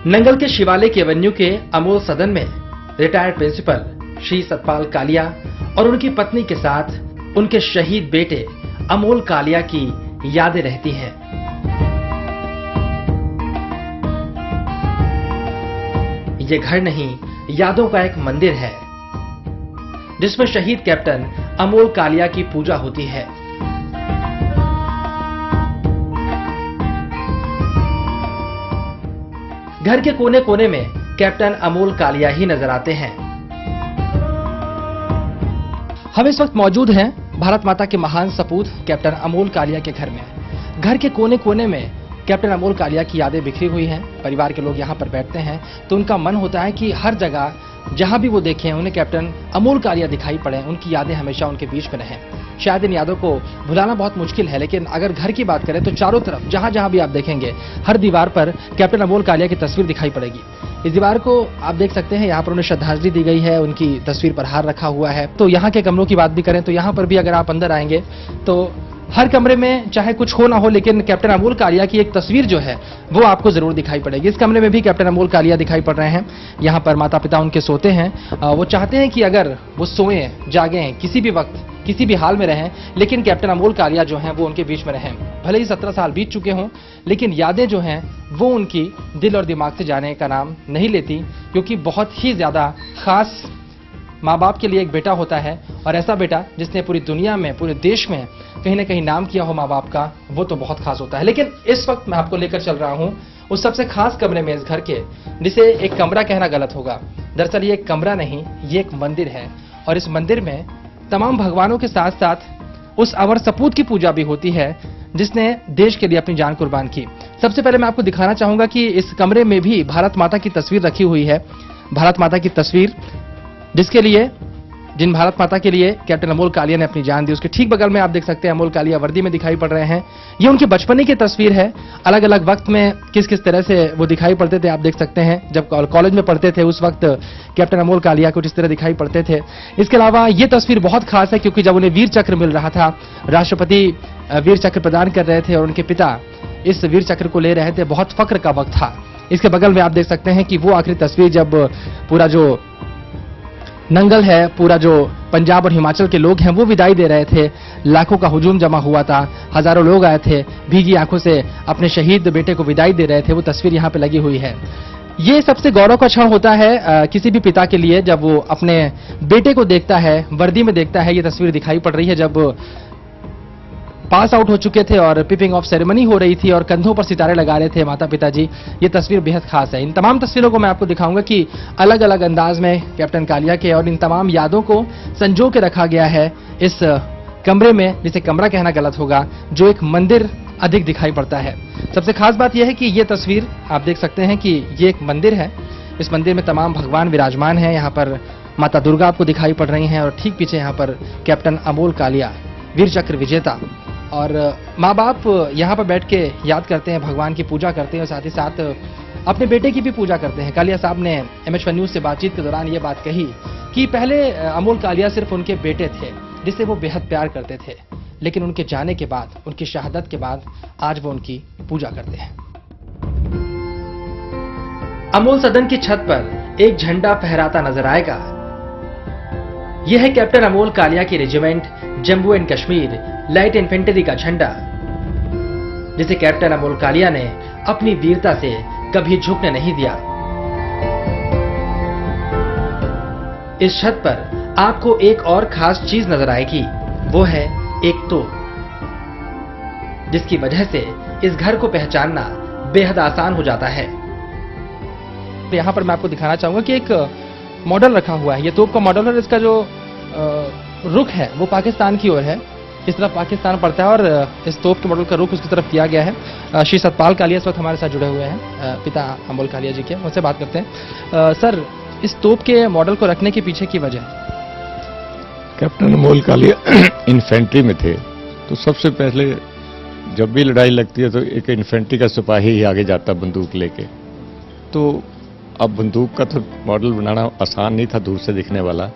नंगल के शिवालिक एवेन्यू के अमोल सदन में रिटायर्ड प्रिंसिपल श्री सतपाल कालिया और उनकी पत्नी के साथ उनके शहीद बेटे अमोल कालिया की यादें रहती हैं। ये घर नहीं, यादों का एक मंदिर है जिसमें शहीद कैप्टन अमोल कालिया की पूजा होती है। घर के कोने कोने में कैप्टन अमोल कालिया ही नजर आते हैं। हम इस वक्त मौजूद हैं भारत माता के महान सपूत कैप्टन अमोल कालिया के घर में। घर के कोने कोने में कैप्टन अमोल कालिया की यादें बिखरी हुई हैं। परिवार के लोग यहाँ पर बैठते हैं तो उनका मन होता है कि हर जगह जहां भी वो देखें उन्हें कैप्टन अमोल कालिया दिखाई पड़े, उनकी यादें हमेशा उनके बीच में रहें। शायद इन यादों को भुलाना बहुत मुश्किल है, लेकिन अगर घर की बात करें तो चारों तरफ जहां जहां भी आप देखेंगे हर दीवार पर कैप्टन अमोल कालिया की तस्वीर दिखाई पड़ेगी। इस दीवार को आप देख सकते हैं, यहाँ पर उन्हें श्रद्धांजलि दी गई है, उनकी तस्वीर पर हार रखा हुआ है। तो यहाँ के कमरों की बात भी करें तो यहाँ पर भी अगर आप अंदर आएंगे तो हर कमरे में चाहे कुछ हो ना हो, लेकिन कैप्टन अमोल कालिया की एक तस्वीर जो है वो आपको जरूर दिखाई पड़ेगी। इस कमरे में भी कैप्टन अमोल कालिया दिखाई पड़ रहे हैं। यहाँ पर माता पिता उनके सोते हैं। वो चाहते हैं कि अगर वो सोएं, जागें, किसी भी वक्त, किसी भी हाल में रहें, लेकिन कैप्टन अमोल कालिया जो हैं वो उनके बीच में रहें। भले ही 17 साल बीत चुके हों, लेकिन यादें जो हैं वो उनकी दिल और दिमाग से जाने का नाम नहीं लेती, क्योंकि बहुत ही ज्यादा खास माँ बाप के लिए एक बेटा होता है, और ऐसा बेटा जिसने पूरी दुनिया में, पूरे देश में कहीं ना कहीं नाम किया हो माँ बाप का, वो तो बहुत खास होता है। लेकिन इस वक्त मैं आपको लेकर चल रहा हूँ उस सबसे खास कमरे में इस घर के, जिसे एक कमरा कहना गलत होगा। दरअसल ये एक कमरा नहीं, ये एक मंदिर है, और इस मंदिर में तमाम भगवानों के साथ साथ उस अमर सपूत की पूजा भी होती है जिसने देश के लिए अपनी जान कुर्बान की। सबसे पहले मैं आपको दिखाना चाहूंगा कि इस कमरे में भी भारत माता की तस्वीर रखी हुई है। भारत माता की तस्वीर जिन भारत माता के लिए कैप्टन अमोल कालिया ने अपनी जान दी, उसके ठीक बगल में आप देख सकते हैं अमोल कालिया वर्दी में दिखाई पड़ रहे हैं। ये उनके बचपने की तस्वीर है। अलग अलग वक्त में किस किस तरह से वो दिखाई पड़ते थे आप देख सकते हैं। जब कॉलेज में पढ़ते थे उस वक्त कैप्टन अमोल कालिया कुछ इस तरह दिखाई पड़ते थे। इसके अलावा ये तस्वीर बहुत खास है क्योंकि जब उन्हें वीर चक्र मिल रहा था, राष्ट्रपति वीर चक्र प्रदान कर रहे थे और उनके पिता इस वीर चक्र को ले रहे थे, बहुत फक्र का वक्त था। इसके बगल में आप देख सकते हैं कि वो आखिरी तस्वीर जब पूरा जो नंगल है, पूरा जो पंजाब और हिमाचल के लोग हैं वो विदाई दे रहे थे, लाखों का हुजूम जमा हुआ था, हजारों लोग आए थे, भीगी आंखों से अपने शहीद बेटे को विदाई दे रहे थे, वो तस्वीर यहाँ पे लगी हुई है। ये सबसे गौरव का क्षण होता है किसी भी पिता के लिए जब वो अपने बेटे को देखता है, वर्दी में देखता है। ये तस्वीर दिखाई पड़ रही है जब पास आउट हो चुके थे और पिपिंग ऑफ सेरेमनी हो रही थी और कंधों पर सितारे लगा रहे थे माता पिताजी। ये तस्वीर बेहद खास है। इन तमाम तस्वीरों को मैं आपको दिखाऊंगा कि अलग अलग अंदाज में कैप्टन कालिया के और इन तमाम यादों को संजो के रखा गया है इस कमरे में, जिसे कमरा कहना गलत होगा, जो एक मंदिर अधिक दिखाई पड़ता है। सबसे खास बात यह है कि ये तस्वीर आप देख सकते हैं कि ये एक मंदिर है। इस मंदिर में तमाम भगवान विराजमान हैं। यहाँ पर माता दुर्गा आपको दिखाई पड़ रही हैं और ठीक पीछे यहाँ पर कैप्टन अमोल कालिया, वीर चक्र विजेता। और माँ बाप यहाँ पर बैठ के याद करते हैं, भगवान की पूजा करते हैं और साथ ही साथ अपने बेटे की भी पूजा करते हैं। कालिया साहब ने MH1 न्यूज से बातचीत के दौरान ये बात कही कि पहले अमोल कालिया सिर्फ उनके बेटे थे जिससे वो बेहद प्यार करते थे, लेकिन उनके जाने के बाद, उनकी शहादत के बाद आज वो उनकी पूजा करते हैं। अमोल सदन की छत पर एक झंडा फहराता नजर आएगा। यह है कैप्टन अमोल कालिया की regiment Jammu and Kashmir light infantry का झंडा, जिसे कैप्टन अमोल कालिया ने अपनी वीरता से कभी झुकने नहीं दिया। इस छत पर आपको एक और खास चीज नजर आएगी, वो है एक तोप, जिसकी वजह से इस घर को पहचानना बेहद आसान हो जाता है। यहां पर मैं आपको दिखाना चाहूंगा कि एक मॉडल रखा हुआ है। ये तोप का मॉडल है। इसका जो रुख है वो पाकिस्तान की ओर है, इस तरफ पाकिस्तान पड़ता है और इस तोप के मॉडल का रुख उसकी तरफ किया गया है। श्री सतपाल कालिया इस वक्त हमारे साथ जुड़े हुए हैं, पिता अमोल कालिया जी के, उनसे बात करते हैं। सर, इस तोप के मॉडल को रखने के पीछे की वजह? कैप्टन अमोल कालिया इन्फेंट्री में थे, तो सबसे पहले जब भी लड़ाई लगती है तो एक इन्फेंट्री का सिपाही ही आगे जाता बंदूक लेके। तो अब बंदूक का तो मॉडल बनाना आसान नहीं था दूर से दिखने वाला,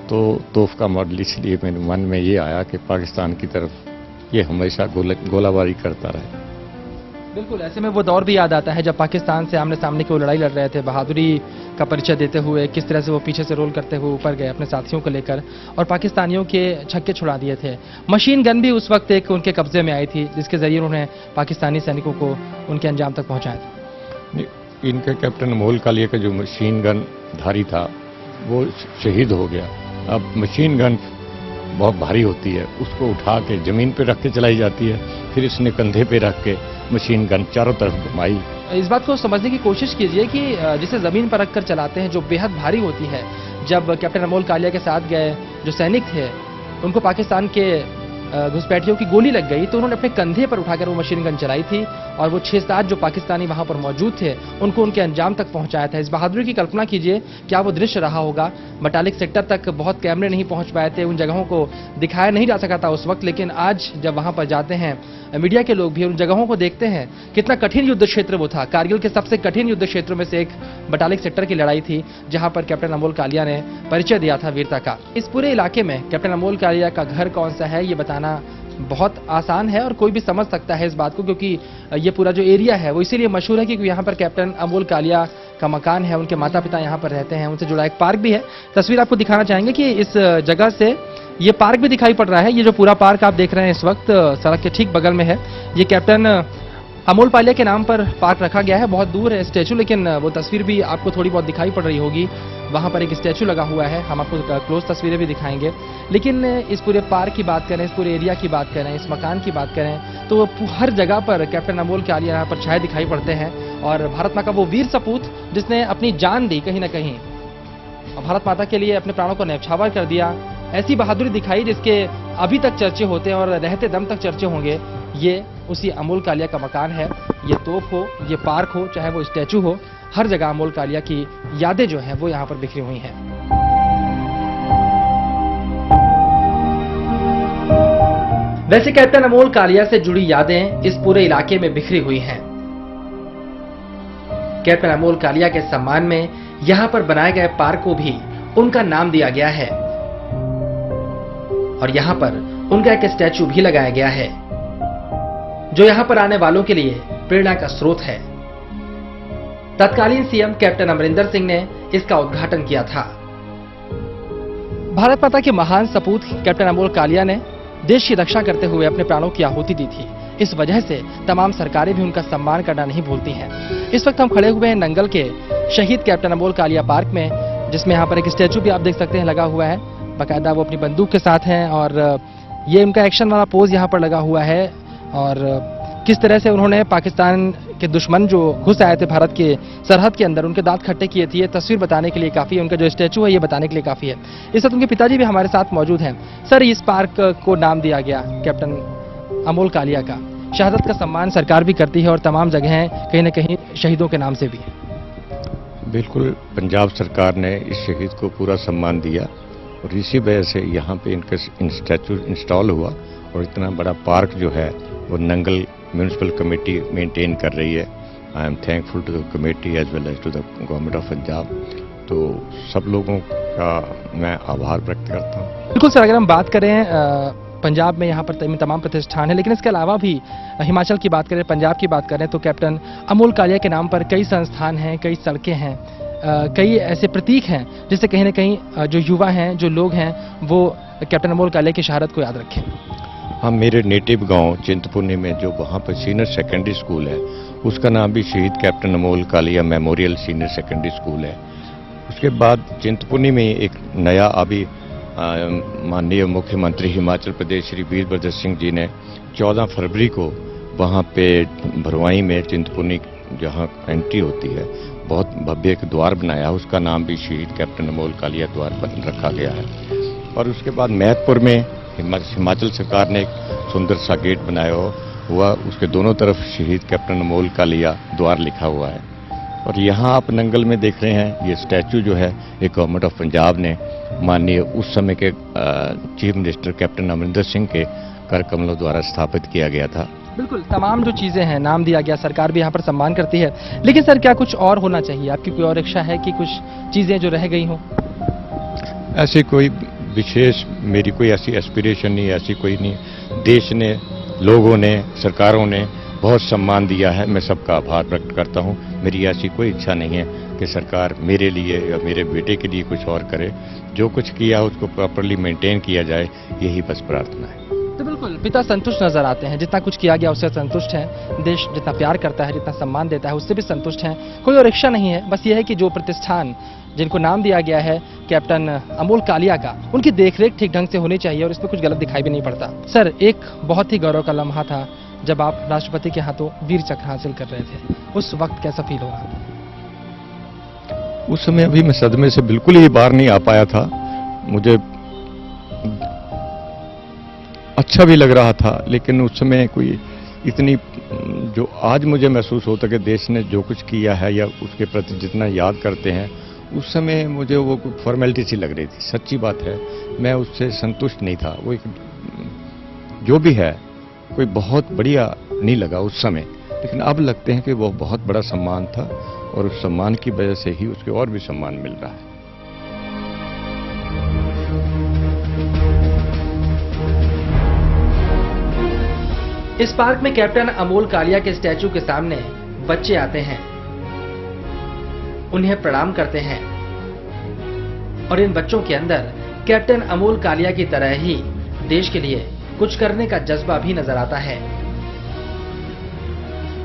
तो तोप का मॉडल, इसलिए मेरे मन में ये आया कि पाकिस्तान की तरफ ये हमेशा गोलाबारी करता रहे। बिल्कुल, ऐसे में वो दौर भी याद आता है जब पाकिस्तान से आमने सामने की वो लड़ाई लड़ रहे थे, बहादुरी का परिचय देते हुए किस तरह से वो पीछे से रोल करते हुए ऊपर गए अपने साथियों को लेकर और पाकिस्तानियों के छक्के छुड़ा दिए थे। मशीन गन भी उस वक्त एक उनके कब्जे में आई थी जिसके जरिए उन्होंने पाकिस्तानी सैनिकों को उनके अंजाम तक पहुंचाया था। इनका कैप्टन अमोल कालिया का जो मशीन गन धारी था वो शहीद हो गया। अब मशीन गन बहुत भारी होती है, उसको उठा के जमीन पे रख के चलाई जाती है, फिर इसने कंधे पे रख के मशीन गन चारों तरफ घुमाई। इस बात को समझने की कोशिश कीजिए कि जिसे जमीन पर रखकर चलाते हैं जो बेहद भारी होती है। जब कैप्टन अमोल कालिया के साथ गए जो सैनिक थे उनको पाकिस्तान के घुसपैठियों की गोली लग गई तो उन्होंने अपने कंधे पर उठाकर वो मशीन गन चलाई थी और वो 6-7 जो पाकिस्तानी वहां पर मौजूद थे उनको उनके अंजाम तक पहुंचाया था। इस बहादुरी की कल्पना कीजिए, क्या वो दृश्य रहा होगा। बटालिक सेक्टर तक बहुत कैमरे नहीं पहुंच पाए थे, उन जगहों को दिखाया नहीं जा सका था उस वक्त, लेकिन आज जब वहां पर जाते हैं मीडिया के लोग भी उन जगहों को देखते हैं, कितना कठिन युद्ध क्षेत्र वो था। कारगिल के सबसे कठिन युद्ध क्षेत्रों में से एक बटालिक सेक्टर की लड़ाई थी जहां पर कैप्टन अमोल कालिया ने परिचय दिया था वीरता का। इस पूरे इलाके में कैप्टन अमोल कालिया का घर कौन सा है ये बताना बहुत आसान है और कोई भी समझ सकता है इस बात को, क्योंकि ये पूरा जो एरिया है वो इसीलिए मशहूर है क्योंकि यहाँ पर कैप्टन अमोल कालिया का मकान है, उनके माता पिता यहाँ पर रहते हैं, उनसे जुड़ा एक पार्क भी है। तस्वीर आपको दिखाना चाहेंगे कि इस जगह से ये पार्क भी दिखाई पड़ रहा है। ये जो पूरा पार्क आप देख रहे हैं इस वक्त सड़क के ठीक बगल में है। ये कैप्टन अमोल कालिया के नाम पर पार्क रखा गया है। बहुत दूर है स्टैचू, लेकिन वो तस्वीर भी आपको थोड़ी बहुत दिखाई पड़ रही होगी। वहां पर एक स्टैचू लगा हुआ है, हम आपको क्लोज तस्वीरें भी दिखाएंगे। लेकिन इस पूरे पार्क की बात करें, इस पूरे एरिया की बात करें, इस मकान की बात करें तो हर जगह पर कैप्टन अमोल कालिया यहाँ पर छाए दिखाई पड़ते हैं। और भारत माँ का वो वीर सपूत जिसने अपनी जान दी कहीं ना कहीं, भारत माता के लिए अपने प्राणों को न्यौछावर कर दिया, ऐसी बहादुरी दिखाई जिसके अभी तक चर्चे होते हैं और रहते दम तक चर्चे होंगे। ये उसी अमोल कालिया का मकान है। ये तोप हो, ये पार्क हो, चाहे वो स्टैचू हो, हर जगह अमोल कालिया की यादें जो हैं वो यहाँ पर बिखरी हुई हैं। वैसे कैप्टन अमोल कालिया से जुड़ी यादें इस पूरे इलाके में बिखरी हुई हैं। कैप्टन अमोल कालिया के सम्मान में यहाँ पर बनाए गए पार्क को भी उनका नाम दिया गया है और यहाँ पर उनका एक स्टैचू भी लगाया गया है जो यहाँ पर आने वालों के लिए प्रेरणा का स्रोत है। तत्कालीन सीएम कैप्टन अमरिंदर सिंह ने इसका उद्घाटन किया था। भारत माता के महान सपूत कैप्टन अमोल कालिया ने देश की रक्षा करते हुए अपने प्राणों की आहुति दी थी। इस वजह से तमाम सरकारें भी उनका सम्मान करना नहीं भूलती हैं। इस वक्त हम खड़े हुए हैं नंगल के शहीद कैप्टन अमोल कालिया पार्क में, जिसमें यहाँ पर एक स्टैचू भी आप देख सकते हैं लगा हुआ है। बाकायदा वो अपनी बंदूक के साथ हैं और ये उनका एक्शन वाला पोज यहाँ पर लगा हुआ है। और किस तरह से उन्होंने पाकिस्तान के दुश्मन जो घुस आए थे भारत के सरहद के अंदर, उनके दांत खट्टे किए थे, ये तस्वीर बताने के लिए काफी है। उनका जो स्टैचू है ये बताने के लिए काफी है। इस वक्त उनके पिताजी भी हमारे साथ मौजूद हैं। सर, इस पार्क को नाम दिया गया कैप्टन अमोल कालिया का, शहादत का सम्मान सरकार भी करती है और तमाम जगहें कहीं न कहीं शहीदों के नाम से भी। बिल्कुल, पंजाब सरकार ने इस शहीद को पूरा सम्मान दिया और इसी वजह से यहाँ पे इनका स्टैचू इंस्टॉल हुआ और इतना बड़ा पार्क जो है वो नंगल म्यूनिसिपल कमेटी मेंटेन कर रही है। I am thankful to the committee as well as to the government of Punjab. तो सब लोगों का मैं आभार व्यक्त करता हूँ। बिल्कुल सर, अगर हम बात करें पंजाब में यहाँ पर तमाम प्रतिष्ठान है, लेकिन इसके अलावा भी हिमाचल की बात करें, पंजाब की बात करें तो कैप्टन अमोल कालिया के नाम पर कई संस्थान हैं, कई सड़कें हैं, कई ऐसे प्रतीक हैं जिससे कहीं ना कहीं जो युवा हैं, जो लोग हैं, वो कैप्टन अमोल कालिया की शहादत को याद रखें। हाँ, मेरे नेटिव गांव चिंतपूर्णी में जो वहाँ पर सीनियर सेकेंडरी स्कूल है उसका नाम भी शहीद captain Amol Kalia memorial senior secondary school है। उसके बाद चिंतपूर्णी में एक नया अभी माननीय मुख्यमंत्री हिमाचल प्रदेश श्री वीरभद्र सिंह जी ने 14 फरवरी को वहाँ पे भरवाई में चिंतपूर्णी जहाँ एंट्री होती है बहुत भव्य एक द्वार बनाया, उसका नाम भी शहीद कैप्टन अमोल कालिया द्वार रखा गया है। और उसके बाद मैहतपुर में हिमाचल सरकार ने एक सुंदर सा गेट बनाया हुआ, उसके दोनों तरफ शहीद कैप्टन अमोल कालिया द्वार लिखा हुआ है। और यहाँ आप नंगल में देख रहे हैं ये स्टैचू जो है ये गवर्नमेंट ऑफ पंजाब ने माननीय उस समय के chief minister captain Amarinder Singh के कर कमलों द्वारा स्थापित किया गया था। बिल्कुल, तमाम जो चीजें हैं नाम दिया गया, सरकार भी यहाँ पर सम्मान करती है। लेकिन सर, क्या कुछ और होना चाहिए? आपकी कोई और इच्छा है कि कुछ चीजें जो रह गई हों? ऐसी कोई विशेष मेरी कोई ऐसी एस्पिरेशन नहीं, ऐसी कोई नहीं। देश ने, लोगों ने, सरकारों ने बहुत सम्मान दिया है। मैं सबका आभार व्यक्त करता हूं। मेरी ऐसी कोई इच्छा नहीं है कि सरकार मेरे लिए या मेरे बेटे के लिए कुछ और करे। जो कुछ किया उसको प्रॉपरली मेंटेन किया जाए, यही बस प्रार्थना है। तो बिल्कुल पिता संतुष्ट नजर आते हैं, जितना कुछ किया गया उससे संतुष्ट हैं। देश जितना प्यार करता है, जितना सम्मान देता है, उससे भी संतुष्ट हैं। कोई और इच्छा नहीं है, बस ये है कि जो प्रतिष्ठान जिनको नाम दिया गया है कैप्टन अमोल कालिया का, उनकी देखरेख ठीक ढंग से होनी चाहिए और इसमें कुछ गलत दिखाई भी नहीं पड़ता। सर, एक बहुत ही गौरव का लम्हा था जब आप राष्ट्रपति के हाथों वीर चक्र हासिल कर रहे थे। उस वक्त कैसा फील हो रहा था? उस समय अभी मैं सदमे से बिल्कुल ही बाहर नहीं आ पाया था। मुझे अच्छा भी लग रहा था, लेकिन उस समय कोई इतनी जो आज मुझे महसूस होता कि देश ने जो कुछ किया है या उसके प्रति जितना याद करते हैं, उस समय मुझे वो फॉर्मेलिटी सी लग रही थी। सच्ची बात है, मैं उससे संतुष्ट नहीं था। वो एक जो भी है कोई बहुत बढ़िया नहीं लगा उस समय, लेकिन अब लगते हैं कि वो बहुत बड़ा सम्मान था और उस सम्मान की वजह से ही उसके और भी सम्मान मिल रहा है। इस पार्क में कैप्टन अमोल कालिया के स्टैचू के सामने बच्चे आते हैं, उन्हें प्रणाम करते हैं और इन बच्चों के अंदर कैप्टन अमोल कालिया की तरह ही देश के लिए कुछ करने का जज्बा भी नजर आता है।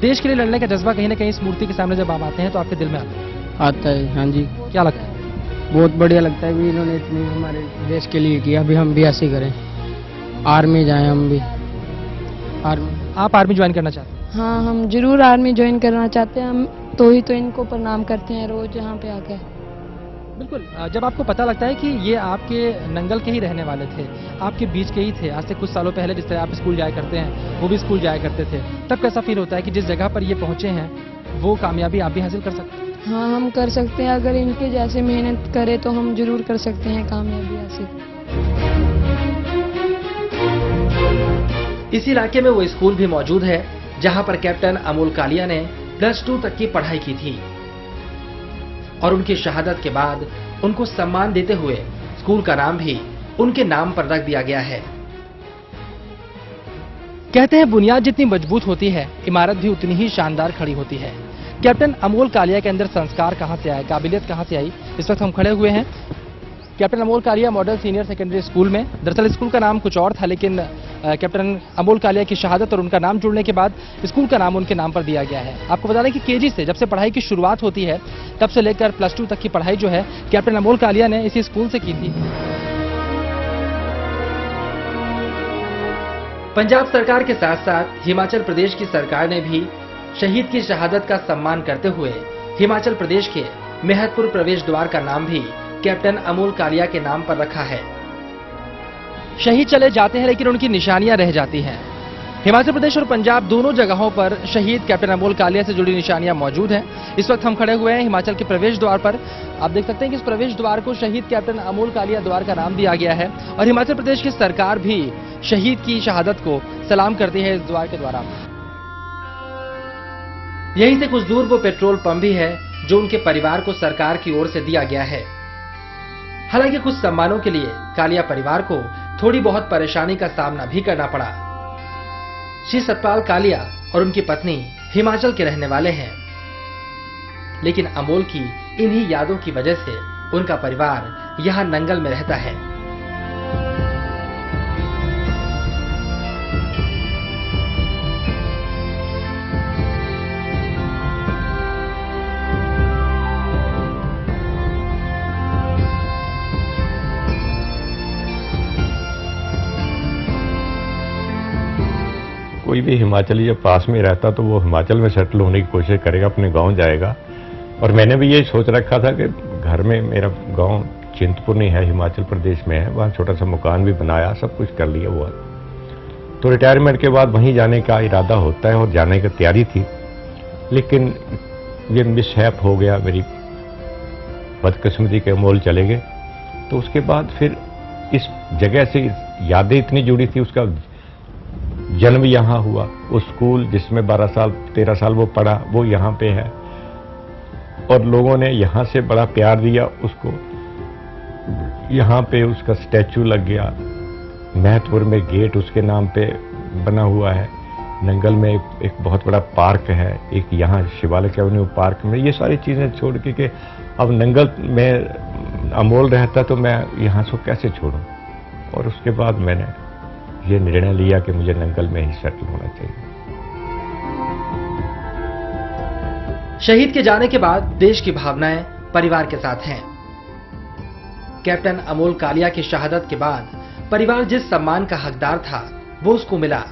देश के लिए लड़ने का जज्बा कहीं ना कहीं इस मूर्ति के सामने जब आप आते हैं तो आपके दिल में आता है। हाँ जी, क्या लगता है? बहुत बढ़िया लगता है भी इन्होंने इतनी हमारे देश के लिए किया, अभी हम भी ऐसे करें, आर्मी जाएं हम भी। आर्मी, आप आर्मी ज्वाइन करना चाहते हैं? हाँ, हम जरूर आर्मी ज्वाइन करना चाहते हैं। हम तो ही तो इनको प्रणाम करते हैं रोज यहाँ पे आके। बिल्कुल। जब आपको पता लगता है कि ये आपके नंगल के ही रहने वाले थे, आपके बीच के ही थे, आज से कुछ सालों पहले जिस तरह आप स्कूल जाया करते हैं वो भी स्कूल जाया करते थे, तब कैसा फील होता है कि जिस जगह पर ये पहुंचे हैं वो कामयाबी आप भी हासिल कर सकते हैं? हाँ, हम कर सकते हैं। अगर इनके जैसे मेहनत करें तो हम जरूर कर सकते हैं कामयाबी हासिल। इसी इलाके में वो स्कूल भी मौजूद है जहां पर कैप्टन अमोल कालिया ने +2 तक की पढ़ाई की थी और उनकी शहादत के बाद उनको सम्मान देते हुए स्कूल का नाम भी उनके नाम पर रख दिया गया है। कहते हैं बुनियाद जितनी मजबूत होती है, इमारत भी उतनी ही शानदार खड़ी होती है। कैप्टन अमोल कालिया के अंदर संस्कार कहां से आए, काबिलियत कहां से आई? इस वक्त हम खड़े हुए हैं captain Amol Kalia model senior secondary school में। दरअसल स्कूल का नाम कुछ और था, लेकिन कैप्टन अमोल कालिया की शहादत और उनका नाम जुड़ने के बाद स्कूल का नाम उनके नाम पर दिया गया है। आपको बता दें कि केजी से जब से पढ़ाई की शुरुआत होती है तब से लेकर +2 तक की पढ़ाई जो है कैप्टन अमोल कालिया ने इसी स्कूल से की थी। पंजाब सरकार के साथ साथ हिमाचल प्रदेश की सरकार ने भी शहीद की शहादत का सम्मान करते हुए हिमाचल प्रदेश के मेहतपुर प्रवेश द्वार का नाम भी कैप्टन अमोल कालिया के नाम पर रखा है। शहीद चले जाते हैं लेकिन उनकी निशानियां रह जाती हैं। हिमाचल प्रदेश और पंजाब दोनों जगहों पर शहीद कैप्टन अमोल कालिया से जुड़ी निशानियां मौजूद हैं। इस वक्त हम खड़े हुए हैं हिमाचल के प्रवेश द्वार पर। आप देख सकते हैं कि इस प्रवेश द्वार को शहीद कैप्टन अमोल कालिया द्वार का नाम दिया गया है और हिमाचल प्रदेश की सरकार भी शहीद की शहादत को सलाम करती है इस द्वार के द्वारा। यहीं से कुछ दूर वो पेट्रोल पंप भी है जो उनके परिवार को सरकार की ओर से दिया गया है। हालांकि कुछ सम्मानों के लिए कालिया परिवार को थोड़ी बहुत परेशानी का सामना भी करना पड़ा। श्री सतपाल कालिया और उनकी पत्नी हिमाचल के रहने वाले हैं, लेकिन अमोल की इन्हीं यादों की वजह से उनका परिवार यहां नंगल में रहता है। कोई भी हिमाचली जब पास में रहता तो वो हिमाचल में सेटल होने की कोशिश करेगा, अपने गांव जाएगा। और मैंने भी यही सोच रखा था कि घर में मेरा गांव चिंतपूर्णी है, हिमाचल प्रदेश में है, वहाँ छोटा सा मकान भी बनाया, सब कुछ कर लिया हुआ। तो रिटायरमेंट के बाद वहीं जाने का इरादा होता है और जाने की तैयारी थी, लेकिन ये मिसहैप हो गया, मेरी बदकिस्मती के अमोल चले गए। तो उसके बाद फिर इस जगह से यादें इतनी जुड़ी थी, उसका जन्म यहाँ हुआ, उस स्कूल जिसमें 12 साल 13 साल वो पढ़ा वो यहाँ पे है और लोगों ने यहाँ से बड़ा प्यार दिया उसको। यहाँ पे उसका स्टैचू लग गया, महतपुर में गेट उसके नाम पे बना हुआ है। नंगल में एक बहुत बड़ा पार्क है, एक यहाँ शिवालिक एवेन्यू पार्क में, ये सारी चीज़ें छोड़ के अब नंगल में अमोल रहता तो मैं यहाँ से कैसे छोड़ूं। और उसके बाद मैंने ये निर्णय लिया कि मुझे नंगल में ही सेटल होना चाहिए। शहीद के जाने के बाद देश की भावनाएं परिवार के साथ हैं। कैप्टन अमोल कालिया की शहादत के बाद परिवार जिस सम्मान का हकदार था वो उसको मिला।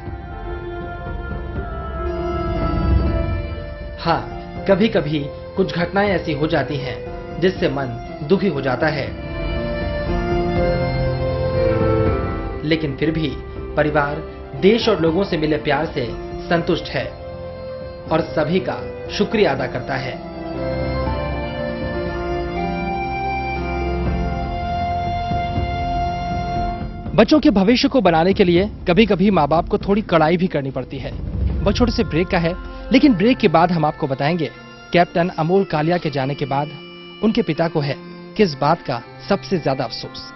हाँ, कभी कभी कुछ घटनाएं ऐसी हो जाती हैं जिससे मन दुखी हो जाता है, लेकिन फिर भी परिवार देश और लोगों से मिले प्यार से संतुष्ट है और सभी का शुक्रिया अदा करता है। बच्चों के भविष्य को बनाने के लिए कभी कभी माँ बाप को थोड़ी कड़ाई भी करनी पड़ती है। वो छोटे से ब्रेक का है, लेकिन ब्रेक के बाद हम आपको बताएंगे कैप्टन अमोल कालिया के जाने के बाद उनके पिता को है किस बात का सबसे ज्यादा अफसोस।